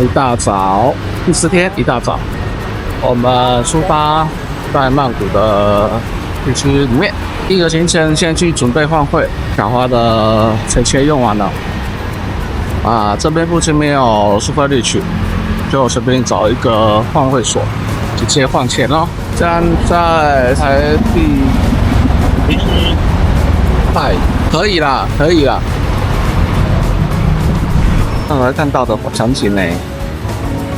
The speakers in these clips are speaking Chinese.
一大早，第4天一大早，我们出发在曼谷的地区里面。第一个行程先去准备换汇，小花的钱用完了。这边附近没有 Super Rich， 就随便找一个换汇所，直接换钱咯。现在台币1，可以啦，可以啦。刚才看到的场景呢，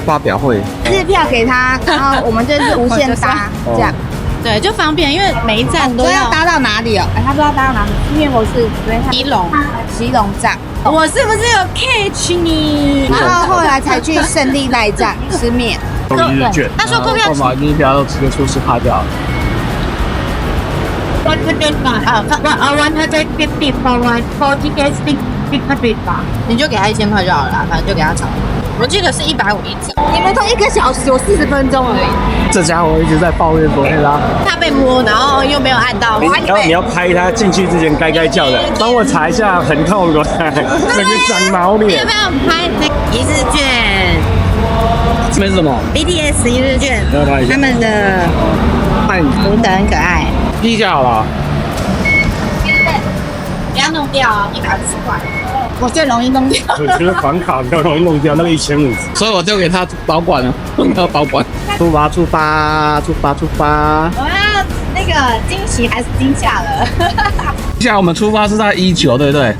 发表会，日票给他，然后我们就是无限搭这样。对，就方便，因为每一站都要搭到哪里哦？他不知道搭到哪里。面我是基隆站。我是不是有 catch 你？然后后来才去胜利大站吃面。购日券，他说购票买日票都直接出示拍掉了。150 for 4 tickets 600吧，你就给他1000块就好了，反正就给他炒。我记得是150一张，你们都1个小时，我40分钟而已。这家伙一直在抱怨昨天他被摸，然后又没有按到。你要拍他进去之前该叫的，帮我查一下，很痛的，那个长毛脸。要不要拍那一日券？这边是什么 ？BTS 一日券，要拍一下他们的图腾很可爱。第一下好了。不要弄掉啊，150块。我最容易弄掉。我觉得房卡比较容易弄掉，那个1500。所以我就给他保管了，要保管。出发！我要那个惊喜还是惊吓了？现在我们出发是在19，对不对？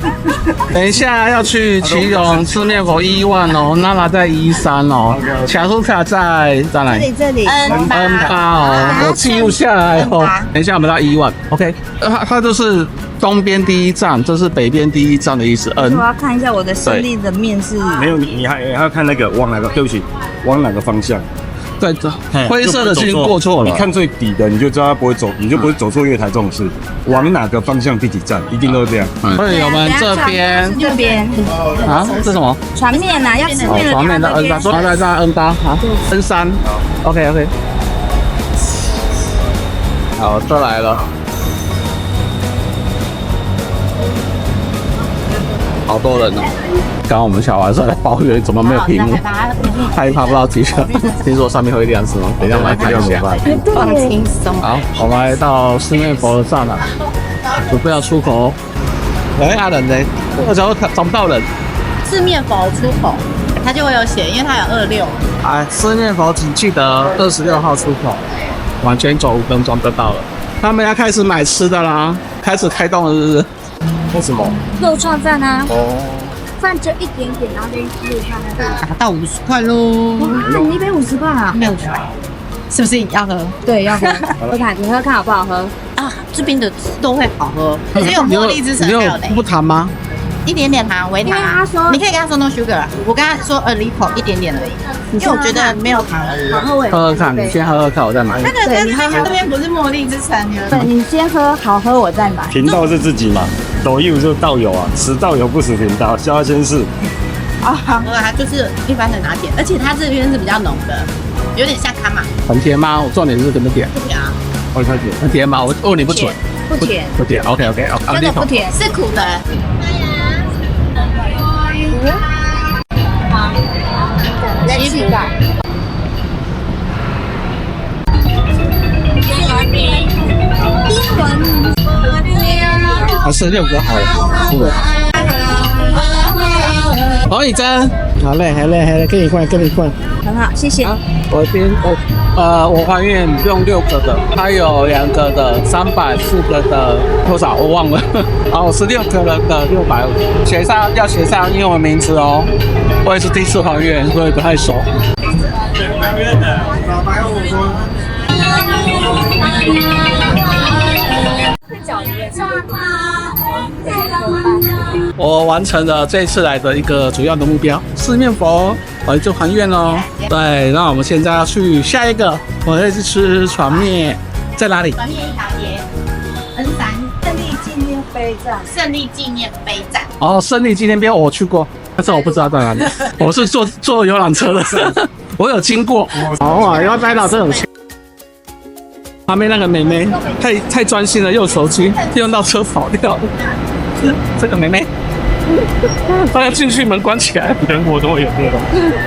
等一下要去基隆吃面佛11000哦，娜娜在13哦，小苏卡在哪里？这里 N8哦，我记录下来哦。等一下我们到11000 ，OK。它就是东边第一站，这是北边第一站的意思。我要看一下我的胜利的面是。没有，你还要看那个往哪个？对不起，往哪个方向？对，灰色的线过错了。你看最底的，你就知道它不会走，你就不会走错月台这种事。往哪个方向第几站，一定都是这样。所以我们这边啊，这什么？船面啊，要吃面的。船面的 N8，说在N8啊，N3。OK。好，这来了。好多人哦！刚刚我们小孩在抱怨怎么没有屏幕，害怕不到几个。听说上面会亮是吗？等一下我们来看一下。放轻松。好，我们来到四面佛的站了，准备要出口。大人呢？我找不到人。四面佛出口，它就会有写，因为它有26。四面佛请记得26号出口，往前走5分钟就到了。他们要开始买吃的啦，开始开动了，是不是？为什么？肉串饭啊。饭就一点点，然后就肉串达到50块喽。哇，你150块啊？60块，是不是要喝？对，要喝。你喝看好不好喝啊？这边的都会好喝，只有茉莉之神没有嘞。不糖吗？一点点糖，微糖。因为他说，你可以跟他说 no sugar， 我跟他说a little 一点点而已，因为我觉得没有糖而已。喝看，你先喝看，我再买。那个跟他这边不是茉莉之神，对，你先喝，好喝我再买。频道是自己嘛，抖音就是道友啊，死道友不死频道，消先试。好喝它就是一般的拿铁，而且它这边是比较浓的，有点像卡玛。很甜吗？我重点是怎么点？不甜啊。我开始很甜吗？我问你不准。不甜。不甜。OK。真的不甜，是苦的。好，人气感。还是6个好了。黄以真，好嘞，给你换。很好，谢谢。我还愿用6个的，还有2个的300，4个的多少我忘了。好，16个人的650，要写上英文名字哦。我也是第一次还愿，所以不太熟。我完成了这次来的一个主要的目标，四面佛，我就还愿喽。对，那我们现在要去下一个，我会去吃船面，在哪里？船面一条街 N3胜利纪念碑站。哦，胜利纪念碑我去过，但是我不知道在哪里。我是坐游览车的，我有经过。哦，要待到这种。旁边那个妹妹太专心了，用手机用到车跑掉。这个妹妹大家进去门关起来，全国都会有这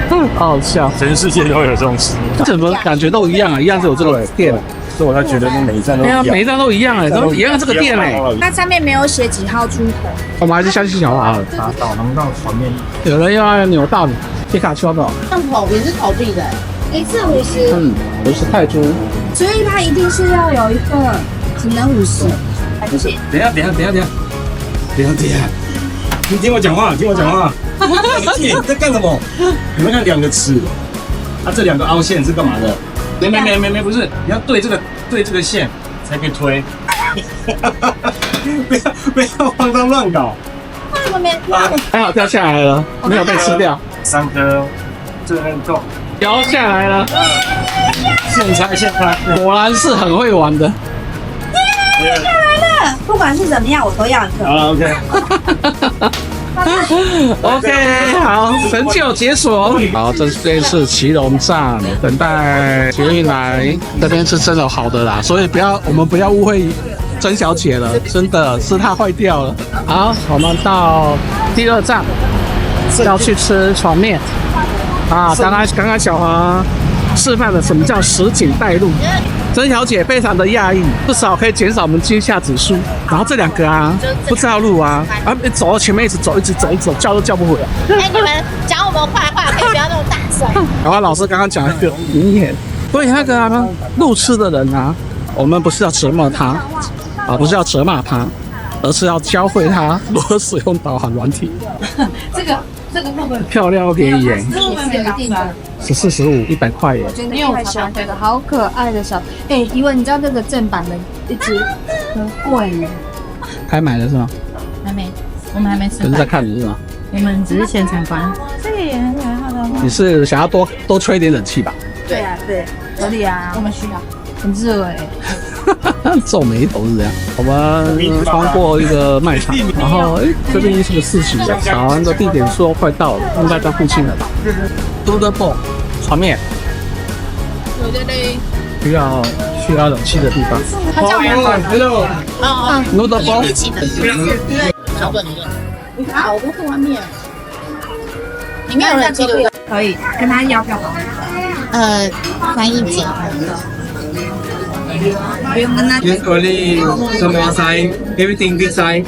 种，好好笑。全世界都会有这种事。怎么感觉都一样啊？一样是有这个店，所以我才觉得那每一站都对啊，一样。每一张都一样哎，都一样这个店哎。它上面没有写几号出口。我们还是相信小华了。打导航到船面，有人要扭到你，皮卡丘的，上头也是投币的，一次50，50泰铢。所以它一定是要有一个只能50。不是，等一下，你听我讲话，听我讲话。你在干什么？你们看两个齿，这两个凹陷是干嘛的？没，不是，你要对这个线才可以推。不要慌张乱搞。还好掉下来了，没有被吃掉。3颗，这个够。掉下来了，现拆。果然是很会玩的。不管是怎么样，我都要一个。好 ，OK。OK， 好，成就解锁。好，这边是旗隆站，等待捷运来。这边是真的好的啦，所以我们不要误会曾小姐了，真的是她坏掉了。好，我们到第2站，要去吃炒面。啊，刚刚小华示范了什么叫实景带路。曾小姐非常的讶异，至少可以减少我们惊吓指数。然后这两个啊，不知道路啊，走到前面一直走，叫都叫不回来。哎，你们讲我们坏话可以不要那么大声。然后老师刚刚讲一个名言，所以那个路痴的人啊，我们不是要折磨他，不是要责骂他，而是要教会他如何使用导航软体。这个会不会漂亮给你耶，14、15、100块耶。真的太小这个好可爱的小，怡文，你知道这个正版的一只很贵耶？开买的是吗？还没，我们还没吃可是在饭，看你是吗？我们只是先参观。这个也很可爱的。你是想要多吹一点冷气吧？对啊，对，合理啊，我们需要。很热哎。皱眉头是这样。我们穿过一个卖场，然后这边是个市集，好像的地点说快到了，应该在附近了吧 ？Noodle Ball 船面，需要冷气的地方。它叫Hello Noodle Ball 一起的，小本的，好多个外面，里面有人记录的，可以跟他要干嘛？翻译机。不用跟他。 Yes, only semua sign, everything this sign,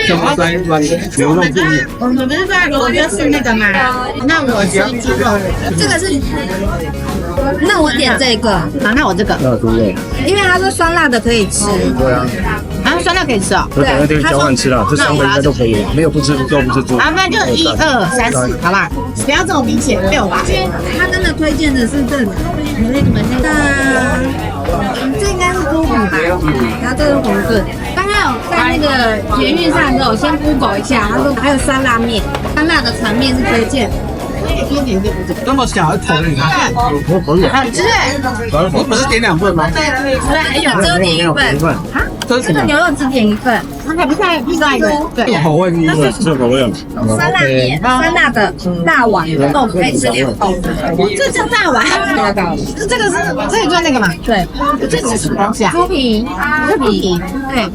semua sign one. 牛肉片面，我们不是在罗就是那个嘛？那我是猪肉，这个是，那我点这个，好，那我这个，猪肉。因为他说酸辣的可以吃。对啊，啊，酸辣可以吃哦。这两个可以交换吃啦，这3个应该都可以，没有不吃肉不吃猪。啊，那就1、2、3、4，好吧？不要这么明显，6吧。他真的推荐的是这个，这应该是猪骨吧？然后这是馄饨。刚刚有在那个捷运上的时候，我先 Google 一下，他说还有酸辣面，酸辣的船面是推荐。那么小一口的，你看，好吃哎！你不是点2份吗？对，还有只有点1份。这是什么？牛肉只点1份，它还不在一个。对，口味是这口味啊。酸辣面，酸辣的大碗，那我们可以吃2口。这叫大碗。这个就是那个嘛？对，这是什么东西啊？猪皮，对，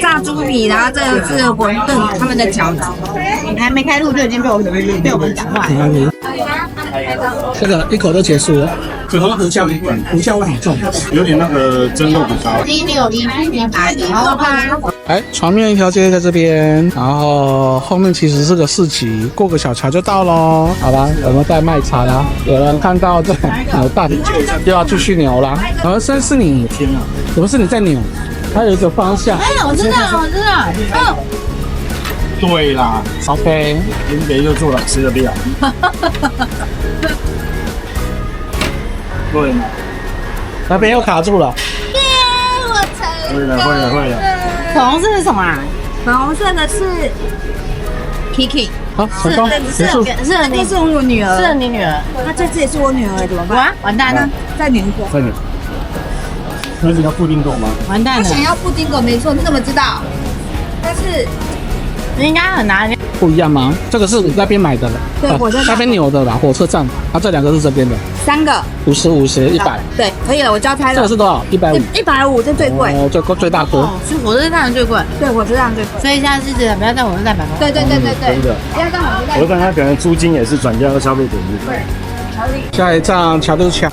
炸猪皮，然后这个是馄饨，他们的饺子。还没开录就已经被我们讲坏。这个一口就结束了，可能胡椒味好重。有点那个蒸肉骨烧。161好吧。哎，船面一条街在这边，然后后面其实是个市集，过个小桥就到喽。好吧，我们在卖茶啦，有人看到在扭蛋，又要继续扭啦。而真是你，不是你在扭，它有一个方向。哎，我知道，对啦 OK， 林北又做了吃的料。对，那边又卡住了。会了。粉红色是什么啊？粉红色的是 Kiki，好，成功结束。这是我女儿，是你女儿。那这次也是我女儿，怎么办？完蛋了，再拧一个。再扭。那是要固定够吗？完蛋了。他想要布丁狗，没错，你怎么知道？但是应该很难。布不一样吗？这个是你那边买的了，对火车站那边扭的啦，火车站。啊，这两个是这边的，3个，50、100。对，可以了，我交差了。这个是多少？150。 150，这最贵。哦，最大颗。哦，是火车站最贵，对，火车站最贵。所以下次记得不要在火车站买东西。对，真的。不要在火车站。我看他可能租金也是转嫁到消费者这边。下一站桥都桥，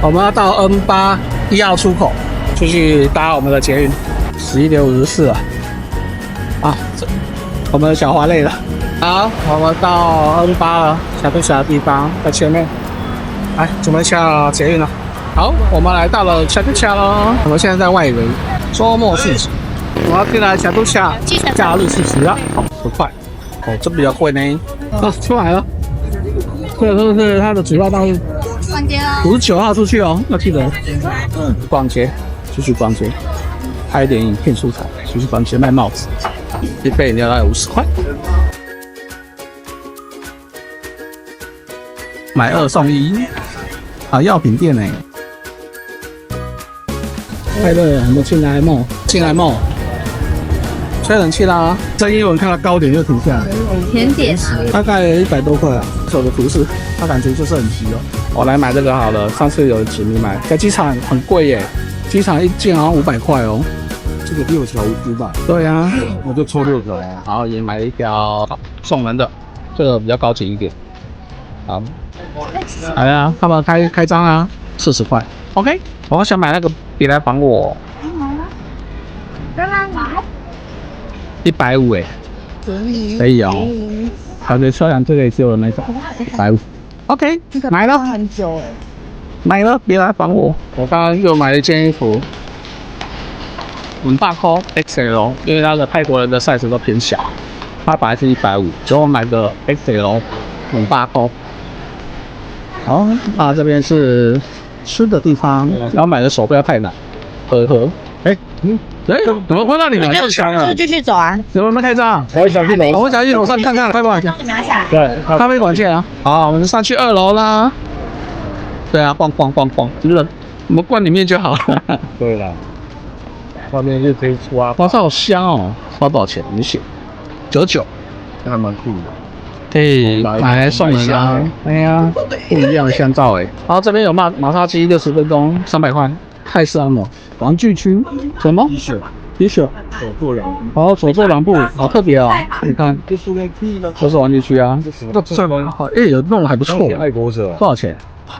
我们要到 N8 1号出口，继续搭我们的捷运。11点54了。啊，我们的小华累了。好，我们到 N8 了，桥都桥的地方在前面。来，准备下捷运了。好，我们来到了桥都桥了。我们现在在外围，周末市集。我要进来桥都桥假日市集了，好，10块。哦，这比较贵呢。哦，出来了。这个是它的主要道路。逛街哦。 59号出去哦，要记得。逛街，继续逛街，拍一点影片素材，继续逛街卖帽子，一杯饮料大概50块，买2送1。啊，药品店呢？快乐，我们进来梦，吹冷气啦。这英文看到高点就停下来。甜点。大概100多块啊。手的图示，它感觉就是很急哦。我来买这个好了，上次有请你买，在机场很贵耶，机场一件好像500块哦。这个6条500。对啊，我就抽6条啊。然后也买了一条送人的，这个比较高级一点。好，来啊，他们开张啊，40块。OK， 我想买那个别来绑我。150哎，可以哦。好的，虽然这个也是有那种150。OK， 买了。很久哎。买了，别来绑我。我刚刚又买了一件衣服，8块 XL， 因为那个泰国人的 size 都偏小，它本来是150，所以我买个 XL 8块。好，啊，这边是吃的地方，然后买的手不要太难，喝。哎，怎么会让你们这么强啊？就继续走啊。怎么没开张？我想去楼，我想去楼上看看，快帮我讲。对，咖啡馆见啊！好，我们上去2楼啦。对啊，逛，就是我们逛里面就好了。对了，外面就可以刷，哇，这好香哦！花多少钱？你写99，这还蛮酷的。可以买来送人啊！哎呀，不一样的香皂哎。然后这边有马杀鸡60分钟300块，太香了。玩具区什么 ？T 恤，手做两部。哦，手做2部，好特别哦！你看，这是玩具区啊。这个好，哎，有弄得还不错。爱国者多少钱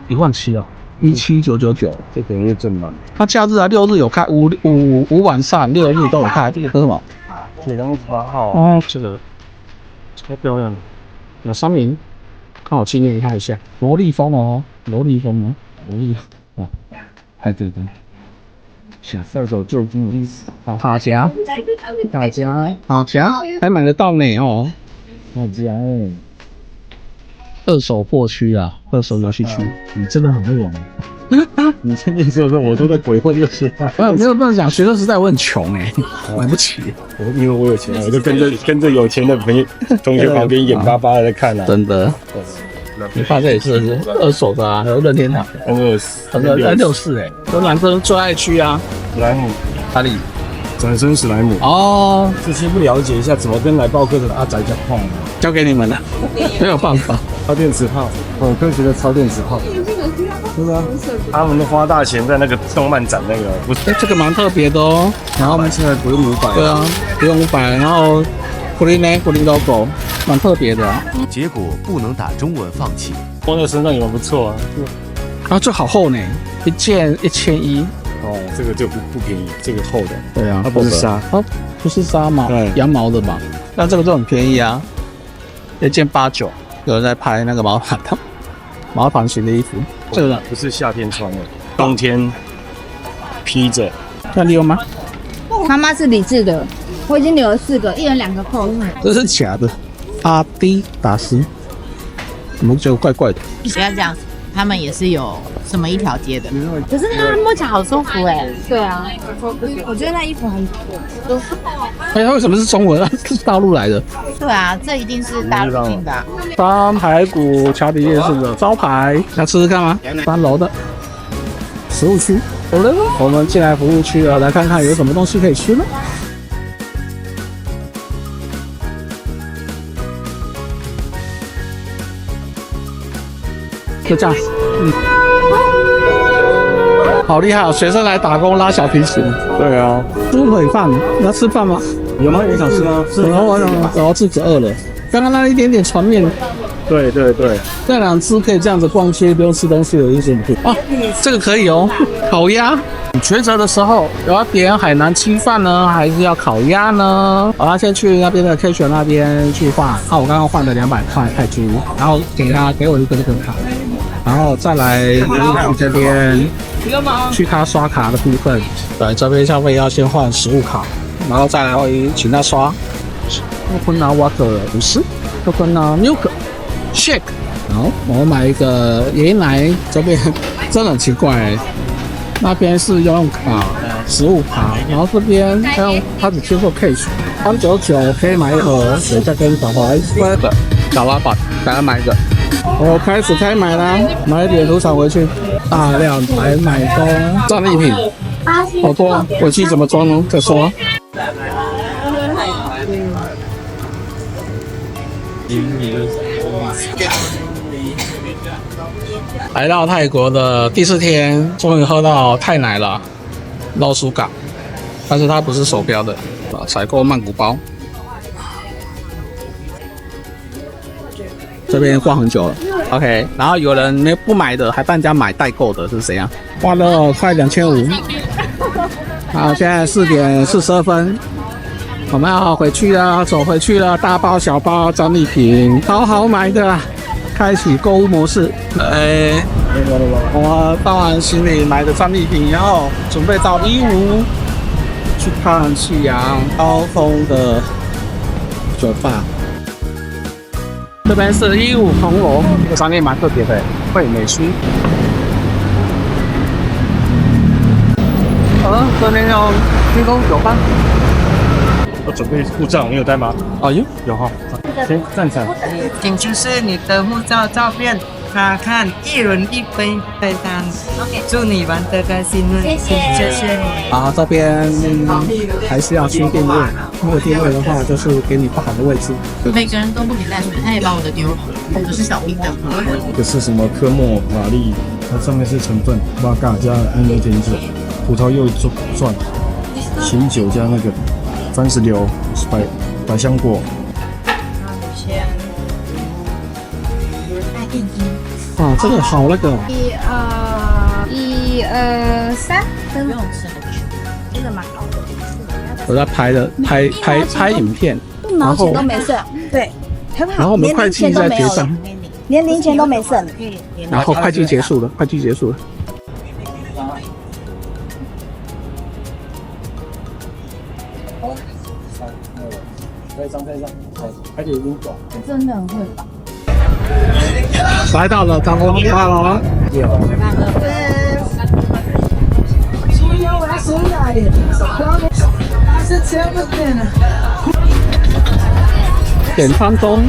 ？17000哦，17999。这等于正满。它假日啊，6日有开，5晚上6日都有开。这个是什么铁章8号。哦，这个超漂亮的。有商品，看我纪念一下。萝莉风哦，萝莉啊，还对。小二手旧衣，好夹，还买得到呢哦，好夹哎。二手货区啊，二手游戏区，你真的很会玩。你前面说我都在鬼混就是没有讲，学生时代我很穷哎，买不起。因为我有钱，我就跟着有钱的朋友同学旁边眼巴巴的在看啊。真的。你看这也是二手的啊，有任天堂，N64哎，都男生最爱区啊。史莱姆哪里？转身史莱姆哦，这些不了解一下怎么跟来报课的阿宅讲话，交给你们了，没有办法。超电磁炮，很科学的超电磁炮。是啊，他们都花大钱在那个动漫展那个，不是？这个蛮特别的哦。然后我们现在不用500。对啊，不用500，然后古林 logo 蛮特别的。结果不能打中文放弃。放在身上也蛮不错啊。啊，这好厚呢，一件1100。哦，这个就不便宜，这个厚的。对啊，它不是纱，哦，不是纱嘛，羊毛的嘛。那这个就很便宜啊，一件89。有人在拍那个毛毯型的衣服，这个不是夏天穿的，冬天披着。看你有吗？妈妈是理智的，我已经留了4个，一人2个扣。这是假的，阿迪达斯，怎么觉得怪怪的？不要这样，他们也是有什么一条街的，可是它摸起来好舒服哎。对啊，我觉得那衣服很舒服。哎，它为什么是中文啊？是大陆来的。对啊，这一定是大陆进的。三排骨桥底夜市的招牌，要吃吃看吗？3楼的食物区，好了，我们进来服务区了，来看看有什么东西可以吃呢？就这样。好厉害哦！学生来打工拉小提琴。对啊，猪腿饭，你要吃饭吗？有吗？也想吃吗？我肚子饿了。刚刚那一点点船面，对对对，这两只可以这样子逛街，不用吃东西的意思啊，这个可以哦，烤鸭。你抉择的时候，有要点海南鸡饭呢，还是要烤鸭呢？我要先去那边的 K 选那边去换。啊，我刚刚换了200块泰铢，然后给我一个这个卡，然后再来这边去他刷卡的部分。对，这边消费要先换食物卡，然后再来会请他刷。Coconut water 50 ，Coconut milk shake。好，我买一个椰奶，这边真的很奇怪，那边是要用卡，食物卡，然后这边他只接受 cash， 399可以买一盒，等一下跟小华小老板，大家买一个。我开始开买啦，买一点土产回去，大量买东战利品，好多，回去怎么装呢？再说。来到泰国的第4天，终于喝到泰奶了，肉酥港，但是它不是手标的，采购曼谷包。这边逛很久了 ，OK， 然后有人不买的，还帮人家买代购的，是谁啊？花了快2500。好，现在4点42分。我们要回去了，走回去了，大包小包战利品，好好买的，开启购物模式。我到完行李买的战利品，然后准备到155去看夕阳高峰的酒吧。这边是155红楼，这个商店蛮特别的，惠美区。这边要提供酒吧。我准备护照，你有带吗？哦，有哈。先站起来。请出示你的护照照片，查看1人1杯菜单。祝你玩得开心，谢谢。啊，这边还是要先定位，没有定位的话，就是给你不好的位置。每个人都不给带水，他也把我的丢了，我是小冰的。这个是什么科莫玛丽？它上面是成分八嘎加安乐甜酒，葡萄柚钻，醒酒加那个番石榴、百香果。啊，这个好那个哦。1、2、3，不用吃，这个蛮高的。我在拍影片，毛钱都没剩，对，很好。然后我们会计在结账，连零钱都没剩。然后会计结束了，会计结束了。真的很会吧？来到了张公大楼，点餐中，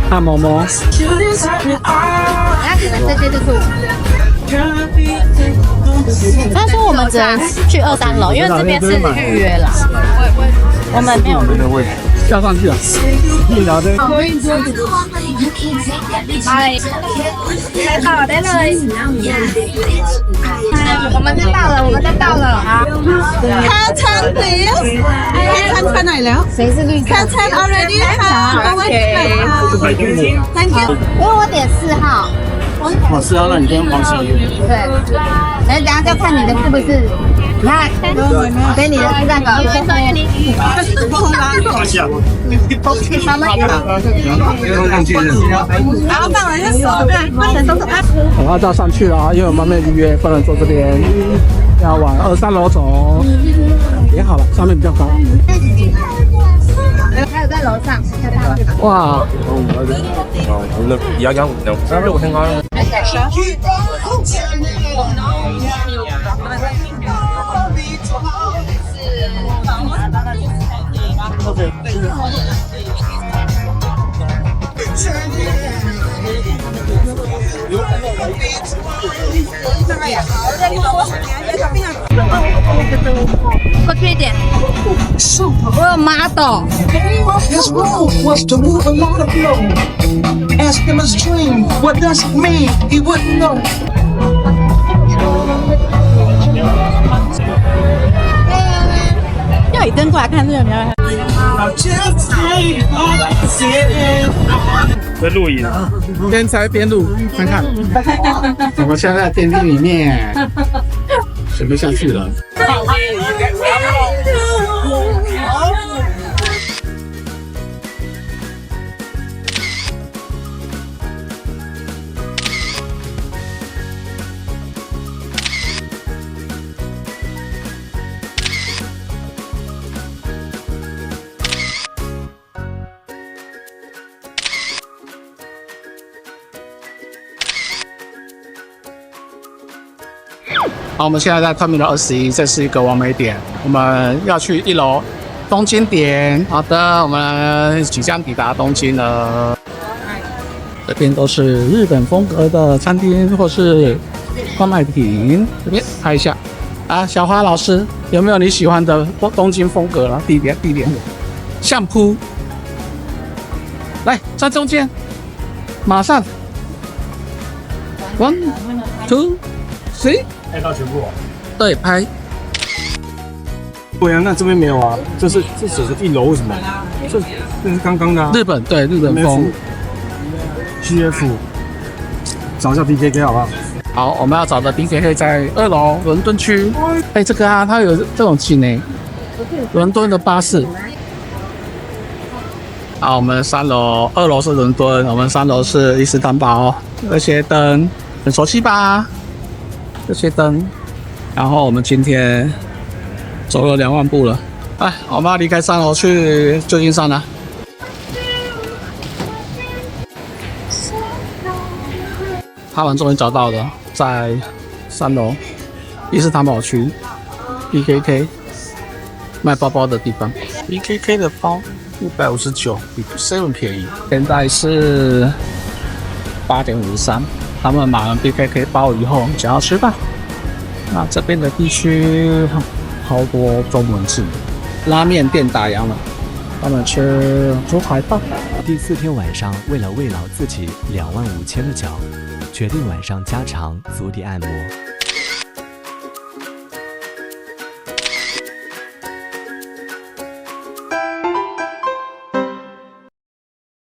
按摩摩。那可能在这处。他说我们只能去2、3楼，因为这边是预约啦。我们没有要上去了。哎，好的了，我们就到了，好。开餐 please， 开餐ไหนแล้ว 谁是绿开餐 already ค่ะThank you。因为我点4号。我是要让你跟黄心怡。对，等下就看你的是不是。你看，给你的是那个。然后放了一下手，对，放成手手。我要到上去了啊，因为我们没预约，不能坐这边，要往2、3楼走。也好了，上面比较高。还有在楼上，哇！过去一点。我有 model。 His role was to move a lot of flow. Ask him his dream, what does it mean? He wouldn't know. 要你跟过来看这个，你要。在录影，边猜边录，看看。我们现在在电梯里面，选不下去了。好，我们现在在Terminal 21，这是一个完美点，我们要去1楼东京点。好的，我们即将抵达东京了。这边都是日本风格的餐厅或是贩卖品。这边拍一下啊，小花老师有没有你喜欢的东京风格了？地点，相扑，来站中间，马上 ，1 2 3。拍到全部。对，拍。对啊，那这边没有啊，这只是1楼，为什么？这是刚刚的啊。日本对日本风。GF， 找一下 BKK 好不好？好，我们要找的 BKK 在2楼伦敦区。哎，这个啊，它有这种景呢，伦敦的巴士。好，我们3楼，2楼是伦敦，我们3楼是伊斯坦堡。这些灯很熟悉吧？这些灯，然后我们今天走了2万步了。哎，我们要离开3楼去旧金山了。他们终于找到了，在3楼伊斯坦堡区 BKK 卖包包的地方。BKK 的包159，比 Seven 便宜。现在是8点53。他们买完 BKK 包以后，想要吃饭。那这边的地区好多中文字，拉面店打烊了，他们吃猪排饭。第4天晚上，为了慰劳自己25000的脚，决定晚上加长足底按摩。